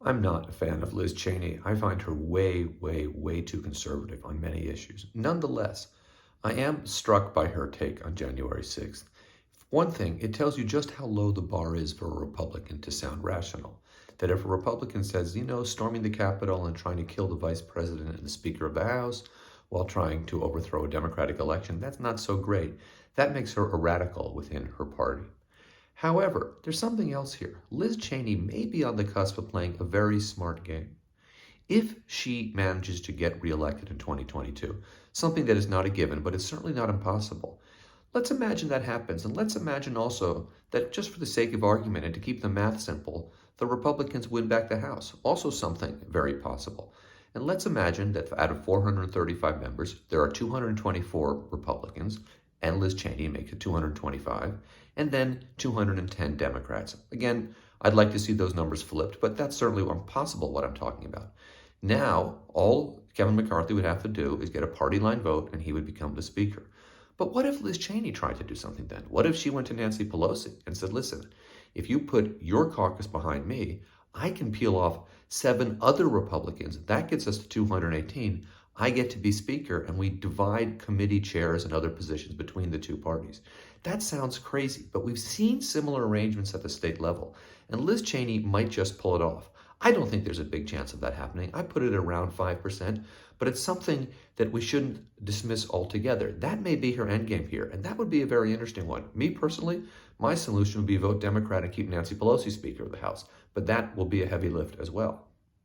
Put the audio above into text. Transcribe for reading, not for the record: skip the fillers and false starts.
I'm not a fan of Liz Cheney. I find her way, way, way too conservative on many issues. Nonetheless, I am struck by her take on January 6th. One thing, it tells you just how low the bar is for a Republican to sound rational. That if a Republican says, storming the Capitol and trying to kill the vice president and the Speaker of the House while trying to overthrow a Democratic election, that's not so great. That makes her a radical within her party. However, there's something else here. Liz Cheney may be on the cusp of playing a very smart game. If she manages to get reelected in 2022, something that is not a given, but it's certainly not impossible, let's imagine that happens. And let's imagine also that just for the sake of argument and to keep the math simple, the Republicans win back the House. Also something very possible. And let's imagine that out of 435 members, there are 224 Republicans, and Liz Cheney makes it 225, and then 210 Democrats. Again, I'd like to see those numbers flipped, but that's certainly impossible what I'm talking about. Now, all Kevin McCarthy would have to do is get a party line vote, and he would become the Speaker. But what if Liz Cheney tried to do something then? What if she went to Nancy Pelosi and said, listen, if you put your caucus behind me, I can peel off 7 other Republicans. That gets us to 218. I get to be Speaker, and we divide committee chairs and other positions between the two parties. That sounds crazy, but we've seen similar arrangements at the state level, and Liz Cheney might just pull it off. I don't think there's a big chance of that happening. I put it around 5%, but it's something that we shouldn't dismiss altogether. That may be her endgame here, and that would be a very interesting one. Me personally, my solution would be vote Democrat and keep Nancy Pelosi Speaker of the House, but that will be a heavy lift as well.